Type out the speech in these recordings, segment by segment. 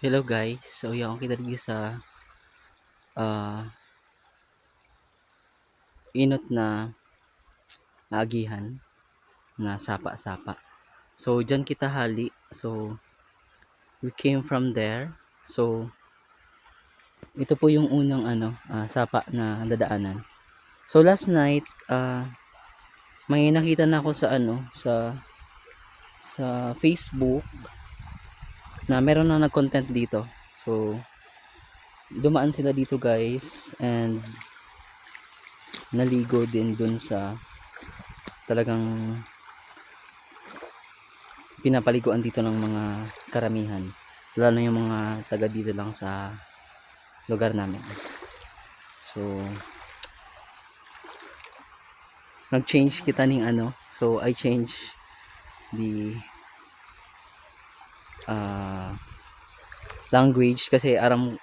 Hello guys, so yung kita dito sa ah, inot na agihan na sapa-sapa. So dyan kita hali. So we came from there. So ito po yung unang sapa na dadaanan. So last night may nakita na ako sa sa Facebook na meron na nag-content dito. So dumaan sila dito guys and naligo din dun sa talagang pinapaliguan dito ng mga karamihan, lalo na yung mga taga dito lang sa lugar namin. So nag-change kita ng so I change the language kasi alam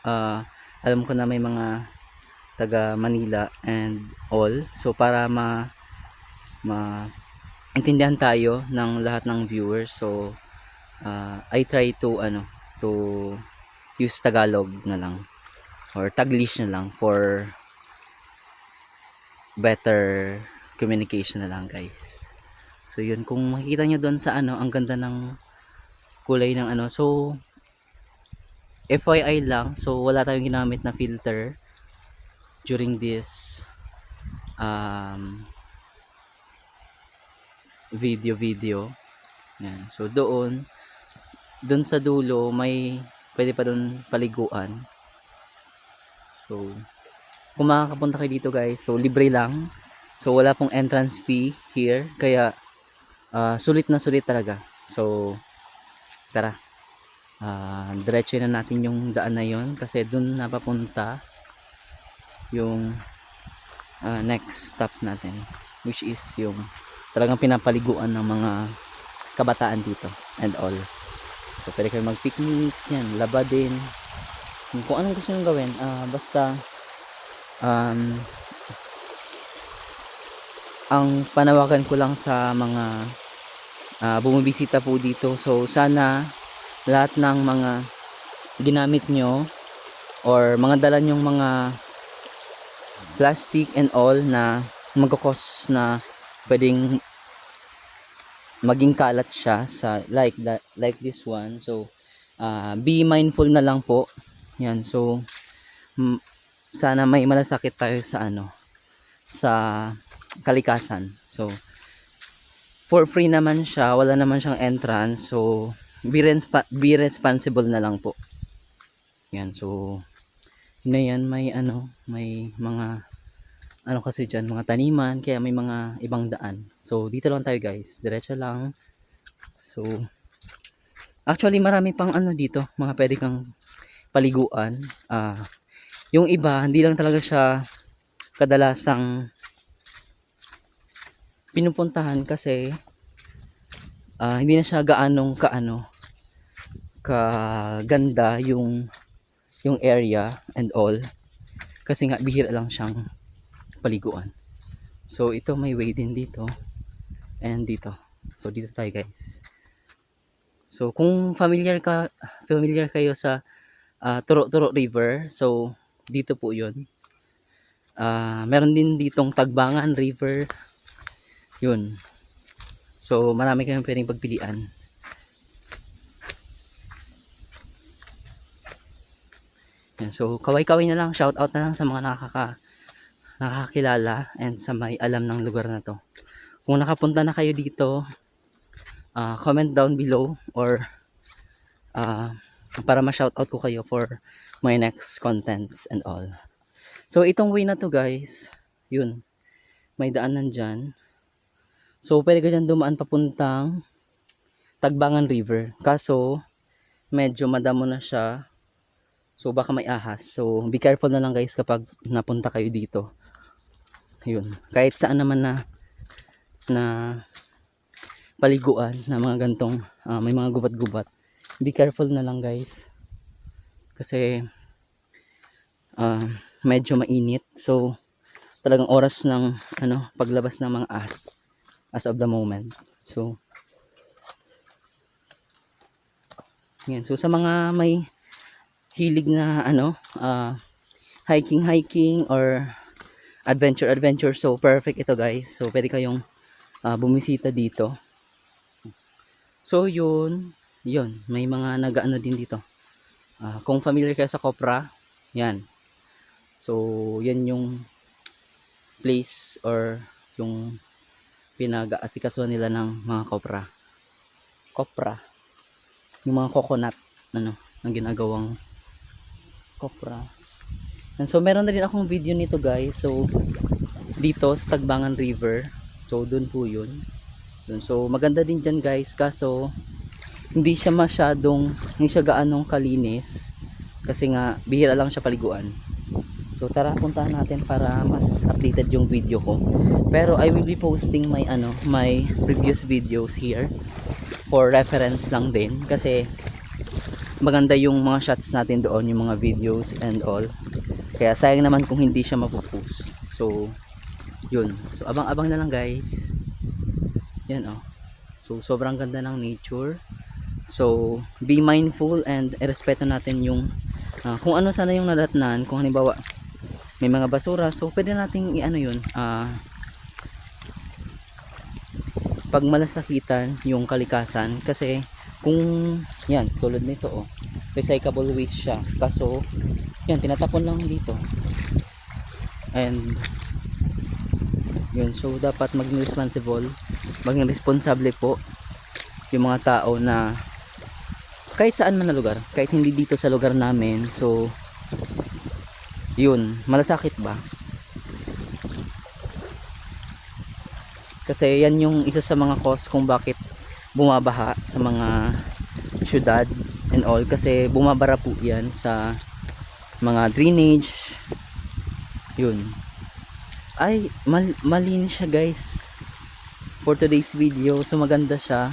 ko na may mga taga Manila and all, so para intindihan tayo ng lahat ng viewers. So I try to to use Tagalog na lang or Taglish na lang for better communication na lang guys. So yun, kung makikita nyo doon sa ang ganda ng kulay ng so FYI lang, so wala tayong ginamit na filter during this video. Yan. So doon sa dulo may pwede pa doon paliguan. So kung makakapunta kayo dito guys, so libre lang. So wala pong entrance fee here, kaya sulit na sulit talaga. So tara, diretso na natin yung daan na yon kasi doon napapunta yung next stop natin, which is yung talagang pinapaliguan ng mga kabataan dito and all. So pwede kayo mag picnic yan, laba din, kung anong gusto nyo gawin, basta ang panawagan ko lang sa mga bumibisita po dito, so sana lahat ng mga ginamit nyo or mga dala nyong mga plastic and all na magkakos na pwedeng maging kalat siya sa like this one, so be mindful na lang po yan. So sana may malasakit tayo sa sa kalikasan. So for free naman siya, wala naman siyang entrance, so be responsible na lang po yan. So yun na yan, may mga kasi dyan mga taniman, kaya may mga ibang daan. So dito lang tayo guys, diretso lang. So actually marami pang dito, mga pwede kang paliguan. Yung iba hindi lang talaga siya kadalasang pinupuntahan kasi hindi na siya gaanong kaganda yung area and all, kasi nga bihira lang siyang paliguan. So ito may way din dito and dito. So dito tayo guys. So kung familiar kayo sa Turo-Turo River, so dito po 'yun. Meron din ditong Tagbangan River. 'Yun. So marami kayong pwedeng pagpilian. Yan. So kaway-kaway na lang, shout out na lang sa mga nakakakilala and sa may alam ng lugar na to. Kung nakapunta na kayo dito, comment down below or para ma-shoutout ko kayo for my next contents and all. So itong way na to guys, yun, may daanan dyan. So pwede ka dyan dumaan papuntang Tagbangan River, kaso medyo madamo na siya, so baka may ahas. So be careful na lang guys kapag napunta kayo dito. Yun, kahit saan naman na paliguan na mga gantong may mga gubat-gubat, be careful na lang guys kasi medyo mainit. So talagang oras ng paglabas ng mga as of the moment. So yan, so sa mga may hilig na hiking or adventure. So perfect ito guys. So pwede kayong bumisita dito. So yun, may mga nag-ano din dito. Kung familiar kayo sa Copra, yan. So yan yung place or yung pinag-aasikasuhan nila ng mga Copra. Yung mga coconut ang ginagawang Copra. And so meron na rin akong video nito guys. So dito sa Tagbangan River. So dun po yun. So maganda din dyan guys, kaso hindi siya gaanong kalinis kasi nga bihira lang siya paliguan. So tara, puntahan natin para mas updated yung video ko. Pero I will be posting my previous videos here for reference lang din kasi maganda yung mga shots natin doon, yung mga videos and all. Kaya sayang naman kung hindi siya mapupost. So yun. So abang-abang na lang guys. Yan So sobrang ganda ng nature. So be mindful and irespeto natin yung kung ano sana yung nadatnan. Kung halimbawa may mga basura, so pwede nating pag malasakitan yung kalikasan kasi kung yan tulad nito recyclable waste siya, kaso yan tinatapon lang dito and yun. So dapat maging responsable po yung mga tao na kahit saan man na lugar, kahit hindi dito sa lugar namin. So yun, malasakit ba? Kasi yan yung isa sa mga cause kung bakit bumabaha sa mga syudad and all, kasi bumabara po yan sa mga drainage. Yun. Ay, malinis siya guys for today's video. So maganda siya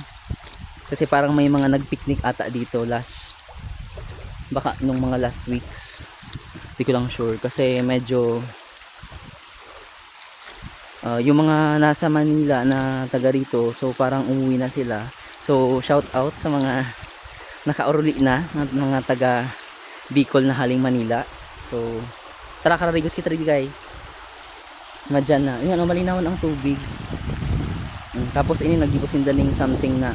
kasi parang may mga nagpicnic ata dito baka nung mga last weeks, hindi ko lang sure kasi medyo yung mga nasa Manila na taga rito, so parang umuwi na sila. So shout out sa mga nakauruli na mga taga Bicol na haling Manila. So tara, kararigos kita rin guys. Madyan na. Ayan, malinawan ang tubig. Tapos ini nagibusin daling something na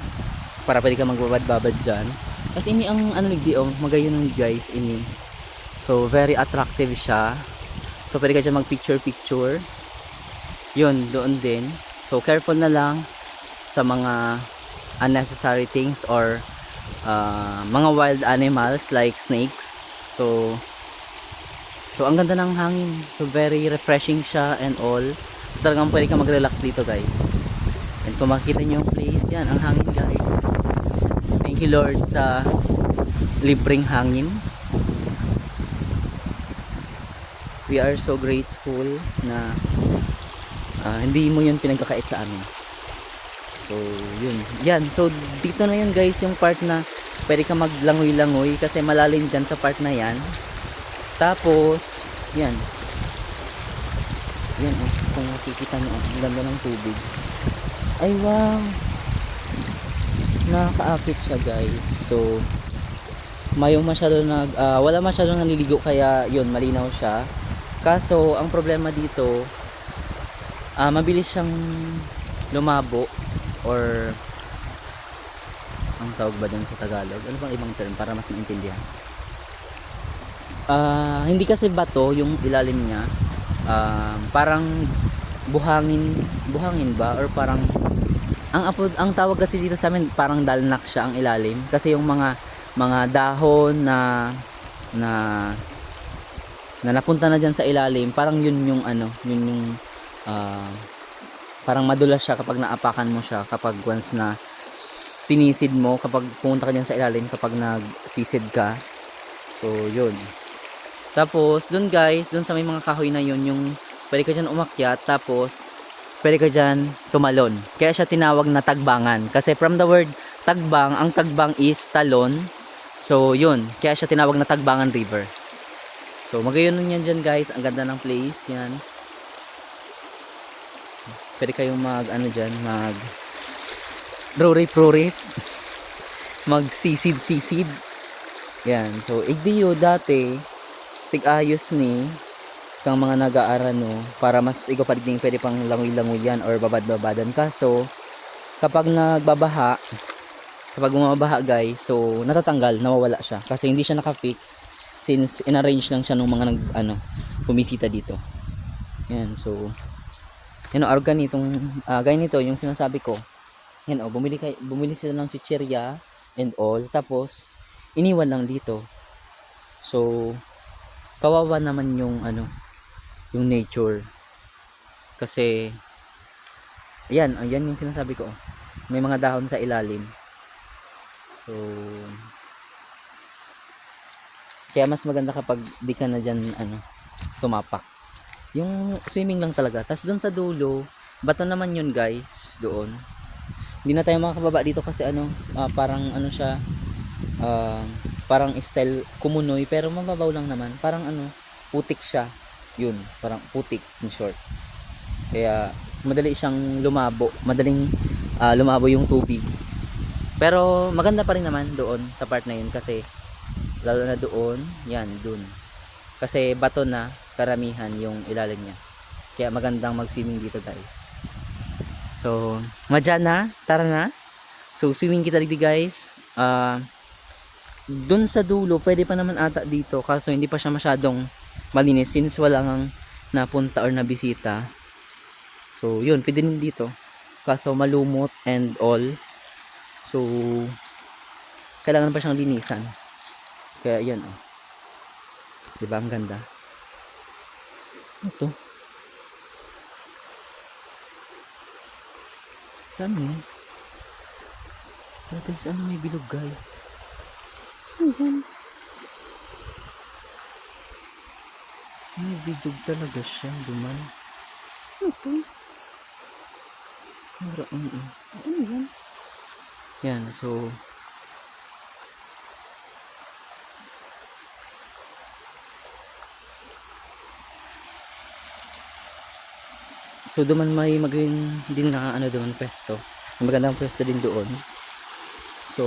para pwede ka magbabad-babad dyan. Kasi ini ang magayon ng guys ini. So very attractive siya. So pwede ka dyan mag picture. Yun, doon din. So careful na lang sa mga unnecessary things or mga wild animals like snakes. So ang ganda ng hangin. So very refreshing siya and all. So talagang pwede ka mag-relax dito guys. And kung makikita nyo yung place, yan ang hangin guys. Thank you Lord sa libreng hangin. We are so grateful na hindi mo yun pinagkakait sa amin. So yun. Yan. So dito na yun guys yung part na pwede ka maglangoy-langoy kasi malalim dyan sa part na yan. Tapos yan kung makikita nyo ang ganda ng tubig. Ay wow, nakakaakit siya guys. So wala masyadong naliligo kaya yun, malinaw siya. Kaso ang problema dito, mabilis siyang lumabo or ang tawag ba dun sa Tagalog, ano bang ibang term para mas maintindihan? Hindi kasi bato yung ilalim niya, parang buhangin ba, or parang ang tawag kasi dito sa amin parang dalnak siya ang ilalim kasi yung mga dahon na napunta na diyan sa ilalim, parang yun yung parang madulas siya kapag naapakan mo siya, kapag once na sinisid mo, kapag pumunta ka diyan sa ilalim, kapag nagsisid ka. So yun. Tapos dun guys, dun sa may mga kahoy na yun, yung pwede ka dyan umakyat, tapos pwede ka dyan tumalon. Kaya siya tinawag na tagbangan kasi from the word tagbang, ang tagbang is talon. So yun, kaya siya tinawag na Tagbangan River. So magayon yan dyan guys, ang ganda ng place yan. Pwede kayong mag prurip mag sisid Yan. So, igdiyo dati, tig-ayos ni kang mga nag-aaral no, para mas ikaw pa din pwede pang langoy-langoy yan or babad-babadan. Kaso, kapag nagbabaha, kapag bumabaha guys, so natatanggal, nawawala siya. Kasi hindi siya naka-fix since in-arrange lang siya ng mga bumisita dito. Yan, so, yan o, ganitong, ganito yung sinasabi ko. Yan o, bumili sila ng chichirya and all. Tapos, iniwan lang dito. So, kawawa naman yung yung nature. Kasi, ayan yung sinasabi ko. May mga dahon sa ilalim. So, kaya mas maganda kapag di ka na dyan, tumapak. Yung swimming lang talaga. Tapos doon sa dulo, bato naman yun guys, doon. Hindi na tayo makakababa dito kasi parang siya, parang style kumunoy, pero mababaw lang naman. Parang putik siya. Yun, parang putik in short. Kaya madali siyang lumabo, madaling lumabo yung tubig. Pero maganda pa rin naman doon sa part na yun kasi lalo na doon, yan, doon. Kasi bato na karamihan yung ilalim niya. Kaya magandang mag-swimming dito guys. So, madya na, tara na. So, swimming kita dito guys. Doon sa dulo, pwede pa naman ata dito. Kaso hindi pa siya masyadong malinis since wala nang napunta or nabisita. So, yun, pwede din dito. Kaso malumot and all. So, kailangan pa siyang linisan. Kaya yan oh. Diba ang ganda? Ito. Saan yun? Guys, may bilog guys? Ayan. May bilog talaga siya. Duman. Ito. Ano yan? Yan, so doon may maging din na doon pwesto. May magandang pwesto din doon. So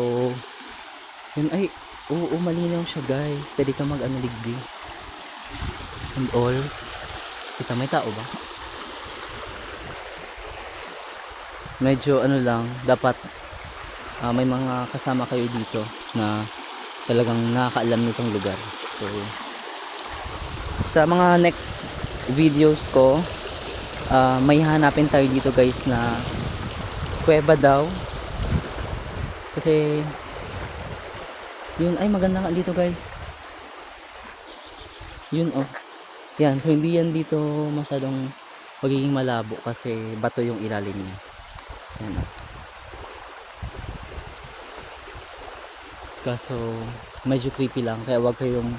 yun ay malinaw siya guys. Pwede ka ligbi and all. Kita may tao ba? Medyo lang, dapat may mga kasama kayo dito na talagang nakakaalam nitong lugar. So sa mga next videos ko, may hanapin tayo dito guys na kuweba daw. Kasi yun ay maganda nga dito guys. Yun oh. Yan, so hindi yan dito masyadong magiging malabo kasi bato yung ilalim niya. Yan oh. Kaso medyo creepy lang kaya wag kayong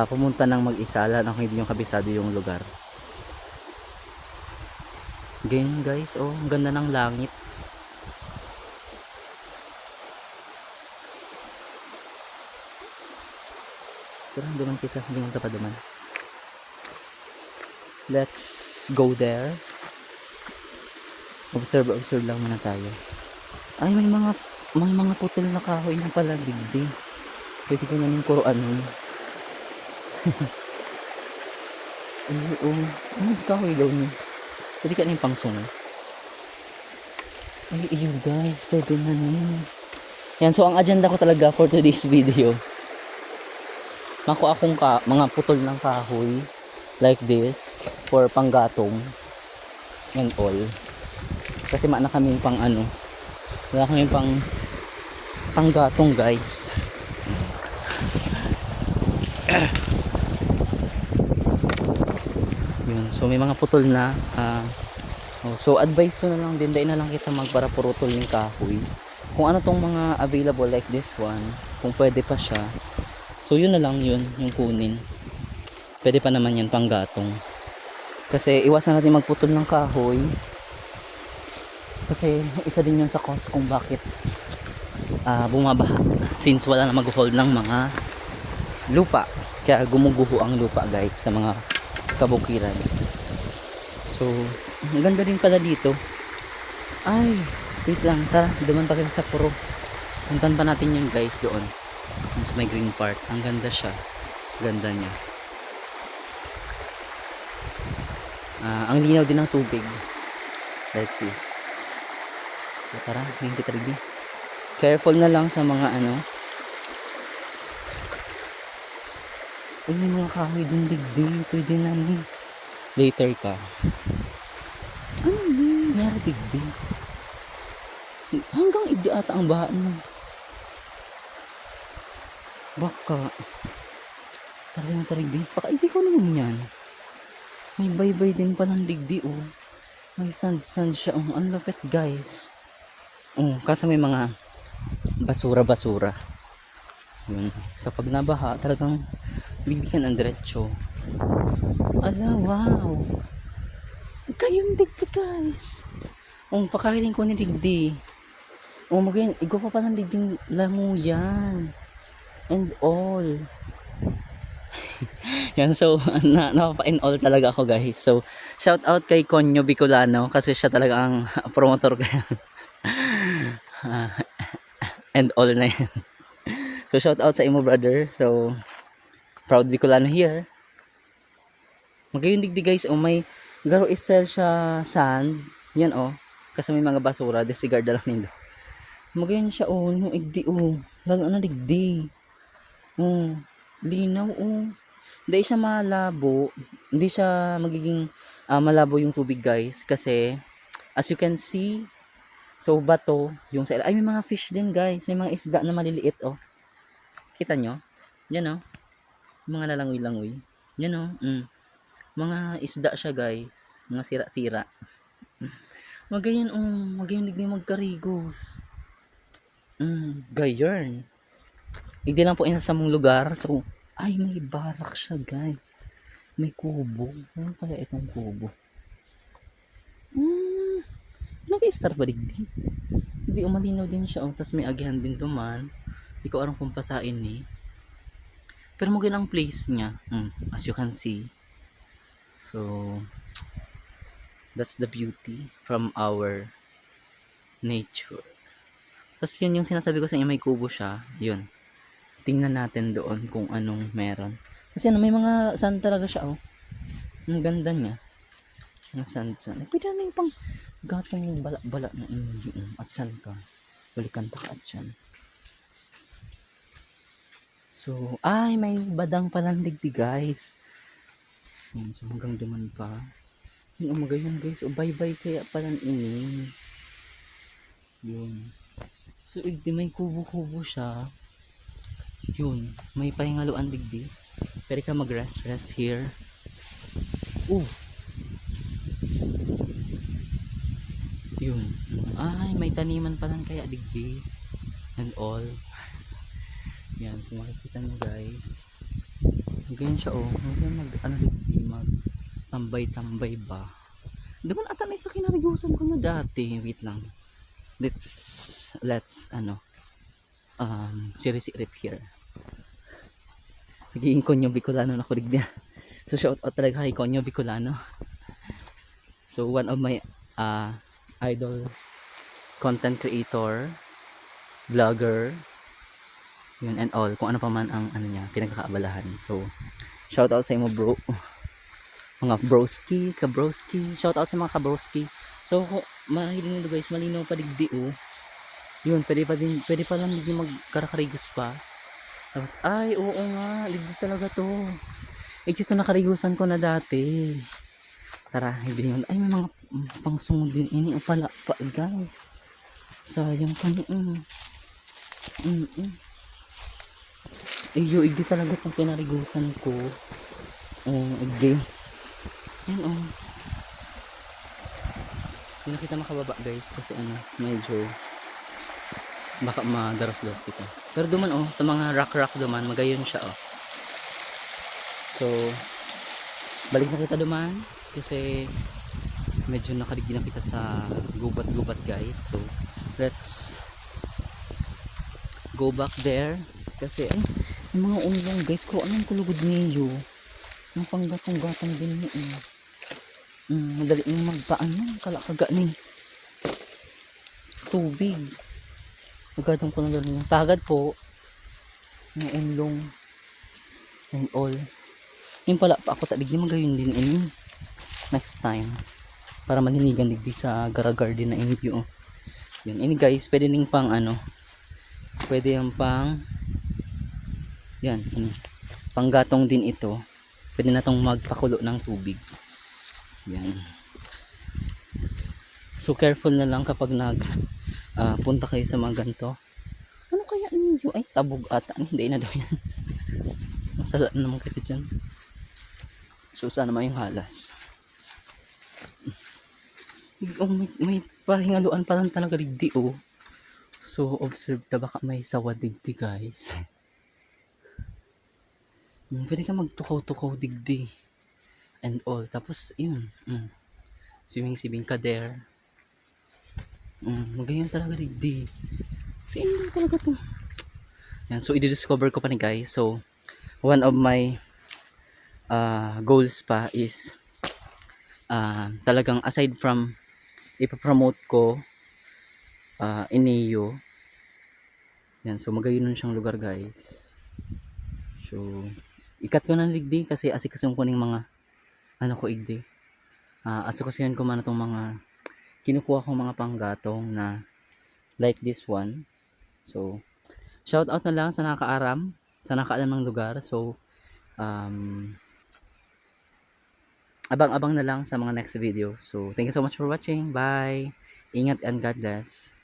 pumunta ng mag-isa lang kung hindi nyo kabisado yung lugar. Ganyan guys, oh, ang ganda ng langit. Pero duman kita, hindi mo tapaduman. Let's go there. Observe lang muna tayo. Ay, may mga putol na kahoy na pala digdi. Pwede ko namin kuruan nun. Ay, kahoy daw niya. Pwede ka na yung pangsungan. Ay, yun guys. Pwede na nun. Yan, so ang agenda ko talaga for today's video. Makuha akong mga putol ng kahoy. Like this. For panggatong. And all. Kasi maana kami pang wala kami panggatong guys. Yun, so may mga putol na so advice ko na lang din dahil na lang kita magpara purutol ng kahoy kung ano tong mga available like this one, kung pwede pa siya, so yun na lang yun yung kunin. Pwede pa naman yan pang gatong kasi iwasan natin magputol ng kahoy kasi isa din yun sa cause kung bakit bumabaha since wala na mag-hold ng mga lupa, kaya gumuguho ang lupa guys sa mga kabukiran. So ang ganda din pala dito. Ay, wait lang, tara, duman pa kita sa puro. Puntan pa natin yun guys doon. Dun sa may green part. Ang ganda siya. Ganda niya. Ang linaw din ng tubig. Like this. So, tara, ngayon kita rin. Careful na lang sa mga ano. Ay, may mga kahoy din digdig. Pwede na ni. Later ka. Ano yun? Nangyari digdig. Hanggang igdi ata ang baha mo. Baka. Talagang tarigdi. Baka hindi ko naman yan. May baybay din palang digdi oh. May sand siya. Ang lapit guys. Kaso may mga basura. Yun. Kapag nabaha, talagang bigyan ang diretso. Ala, wow. Kayong digdi guys. Pakahiling ko ni digdi. Magayon, igo pa ng digding languyan. And all. Yan, so napapa-in-all talaga ako guys. So shout out kay Konyo Bicolano kasi siya talaga ang promotor kaya and all na yan. So shout out sa imo brother. So proud Bicolano here. Magayon digdi guys, may garo isel siya sand. Yan kasi may mga basura, disregard na lang nindo. Magayon siya yung igdi lalo na digdi. Linaw hindi siya malabo, hindi siya magiging malabo yung tubig guys kasi as you can see, so bato yung sa ay may mga fish din guys, may mga isda na maliliit kita nyo yan mga lalangoy yan mga isda siya guys, mga sira-sira. Magayon magayon hindi magkarigos gayon hindi lang po sa mong lugar. So ay may barak siya guys, may kubo. Ano kaya itong kubo? Nag-i-star ba digdi? Hindi umalinaw din siya tas may agihan din duman. Hindi ko alam kung pasain pero magandang place niya as you can see. So that's the beauty from our nature. Tas yun yung sinasabi ko sa inyo, may kubo siya. Yun, tingnan natin doon kung anong meron. Kasi may mga sand talaga siya ang ganda niya. Ang sand. Pwede na yung pang gatong yung bala-bala na at syan ka. Balikan ta ka at syan. So, ay may badang palang digdi guys. Yan, so hanggang duman pa. Yun magayon guys. Bye-bye kaya palang ini. Yun. So, may kubo-kubo siya. Yun, may pahingaluan digdi. Pwede ka mag-rest here. Yun. Ay, may taniman pa lang kaya digdi. And all. Yan, so makikita nyo guys. Ganyan siya digdi, tambay ba. Doon ata na isa kinarigusan ko na dati. Wait lang. Let's sirip here. Nagiging Konyo Bicolano na kulig niya. So shout out talaga kay Konyo Bicolano. So one of my idol content creator, vlogger, yun and all, kung ano pa man ang pinagkakaabalahan. So shout out sa imo bro, mga broski, kabroski, shout out sa mga kabroski. So mahiling nyo guys, malinaw pa digdi yun, pwede pa lang digdi magkarakarigos pa. Tapos ay oo nga, digdi talaga to. Ito nakarigusan ko na dati. Tara, hindi yun. Ay may mga pangsungod din ini pala pa guys. Sayang pa igdi talaga itong pinarigusan ko. Igdi. Yan hindi na kita makababa guys kasi medyo baka madaros-daros kita. Pero duman sa mga rock duman magayon siya So balik na kita duman kasi medyo nakadigdi na kita sa gubat-gubat guys. So let's go back there kasi ay yung mga unlong guys ko anong kulugod niyo yung panggatong-gatong din madali yung kalakaga ni tubig. Magadong ko na gano'n. Pagad po. Mga unlong and all. Yung pala pa ako talig yung magayon din ini next time para maninigan digdi sa Gara Garden na inyo. Yun ini guys, pwede ning pang ano, pwede yung pang yan, ini. Panggatong din ito. Pwede na tong magpakulo ng tubig. Yan. So careful na lang kapag punta kayo sa mga ganito. Ano kaya ninyo? Ay, tabog ata. Hindi na daw yan. Masala naman kayo dyan. So sana may yung halas. Oh, may pahingaluan pa lang talaga digdi oh. So observe ta baka may sawa digdi guys. Pwede ka magtukaw-tukaw digdi. And all. Tapos yun. Swimming ka there. Magayon talaga digdi. So yun talaga to. Yan. So i-discover ko pa ni guys. So one of my goals pa is talagang aside from ipapromote ko Ineo. Yan, so magayon siyang lugar guys. So ikat ko na ligdi kasi asikasun ko ning mga ano ko igdi. Asikasun ko man itong mga kinukuha ko mga panggatong na like this one. So shout out na lang sa nakakaaram, sa nakaalam ng lugar. So abang-abang na lang sa mga next video. So thank you so much for watching. Bye. Ingat and God bless.